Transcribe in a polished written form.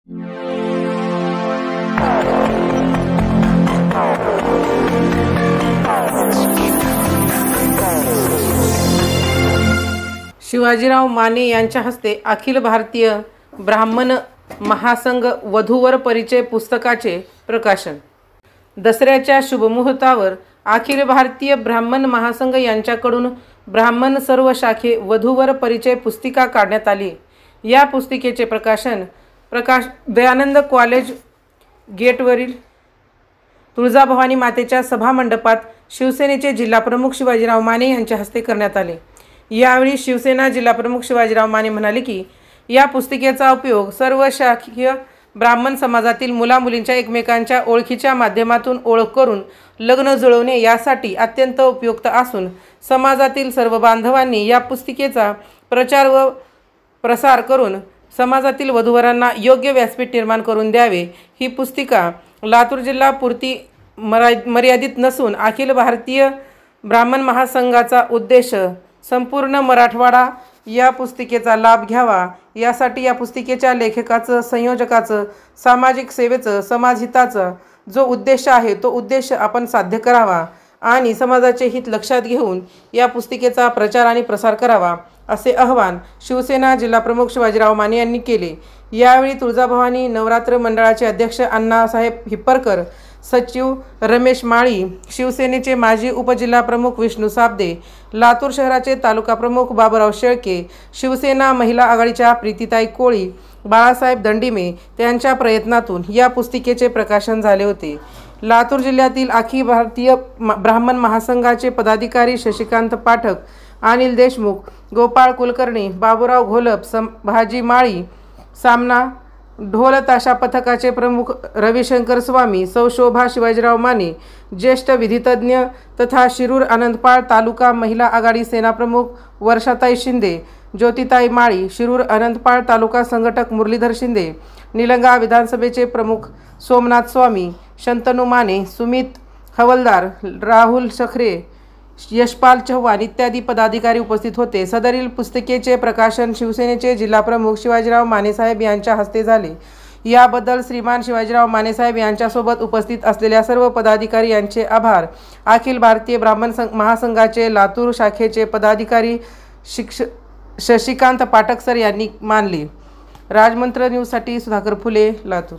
शिवाजीराव माने यांच्या हस्ते अखिल भारतीय ब्राह्मण महासंघ वधूवर परिचय पुस्तकाचे प्रकाशन। दसऱ्याच्या शुभमुहूर्तावर अखिल भारतीय ब्राह्मण महासंघ यांच्याकडून ब्राह्मण सर्व शाखे वधूवर परिचय पुस्तिका काढण्यात आली। या पुस्तिकेचे प्रकाशन दयानंद कॉलेज गेटवरील तुळजाभवानी मातेच्या सभामंडपात शिवसेनेचे जिल्हाप्रमुख शिवाजीराव माने यांच्या हस्ते करण्यात आले। यावेळी शिवसेना जिल्हाप्रमुख शिवाजीराव माने म्हणाले की या पुस्तिकेचा उपयोग सर्व शाखीय ब्राह्मण समाजातील मुलामुलींच्या एकमेकांच्या ओळखीच्या माध्यमातून ओळख करून लग्न जुळवणे यासाठी अत्यंत उपयुक्त असून समाजातील सर्व बांधवांनी या पुस्तिकेचा प्रचार व प्रसार करून समाजातील वधूवरांना योग्य व्यासपीठ निर्माण करून द्यावे। ही पुस्तिका लातूर जिल्हा पुरती मर्यादित नसून अखिल भारतीय ब्राह्मण महासंघाचा उद्देश संपूर्ण मराठवाडा या पुस्तिकेचा लाभ घ्यावा, यासाठी या पुस्तिकेच्या लेखकाचं, संयोजकाचं, सामाजिक सेवेचं, समाजहिताचं जो उद्देश आहे तो उद्देश आपण साध्य करावा आणि समाजाचे हित लक्षात घेऊन या पुस्तिकेचा प्रचार आणि प्रसार करावा, असे आवाहन शिवसेना जिल्हाप्रमुख शिवाजीराव माने यांनी केले। यावेळी तुळजाभवानी नवरात्र मंडळाचे अध्यक्ष अण्णासाहेब हिप्परकर, सचिव रमेश माळी, शिवसेनेचे माजी उपजिल्हाप्रमुख विष्णू साबदे, लातूर शहराचे तालुका प्रमुख बाबूराव शेळके, शिवसेना महिला आघाडीच्या प्रीतीताई कोळी, बाळासाहेब दंडिमे यांच्या प्रयत्नातून या पुस्तिकेचे प्रकाशन झाले होते। लातूर जिल्ह्यातील अखिल भारतीय ब्राह्मण महासंघाचे पदाधिकारी शशिकांत पाठक, अनिल देशमुख, गोपाळ कुलकर्णी, बाबूराव घोलप, संभाजी माळी, सामना ढोल ताशा पथकाचे प्रमुख रविशंकर स्वामी, सौ शोभा शिवाजीराव माने, ज्येष्ठ विधितज्ञ तथा शिरूर आनंदपाळ तालुका महिला आघाडी सेना प्रमुख वर्षाताई शिंदे, ज्योतिताई माळी, शिरूर आनंदपाळ तालुका संघटक मुरलीधर शिंदे, निलंगा विधानसभेचे प्रमुख सोमनाथ स्वामी, शंतनू माने, सुमित हवलदार, राहुल सखरे, यशपाल चव्हाण इत्यादी पदाधिकारी उपस्थित होते। सदरील पुस्तिकेचे प्रकाशन शिवसेनेचे जिल्हाप्रमुख शिवाजीराव मानेसाहेब यांच्या हस्ते झाले। याबद्दल श्रीमान शिवाजीराव मानेसाहेब यांच्यासोबत उपस्थित असलेल्या सर्व पदाधिकारी यांचे आभार। अखिल भारतीय ब्राह्मण महासंघाचे लातूर शाखेचे पदाधिकारी शशिकांत पाठक सर यांनी मानले। राजमंत्र न्यूजसाठी सुधाकर फुले, लातूर।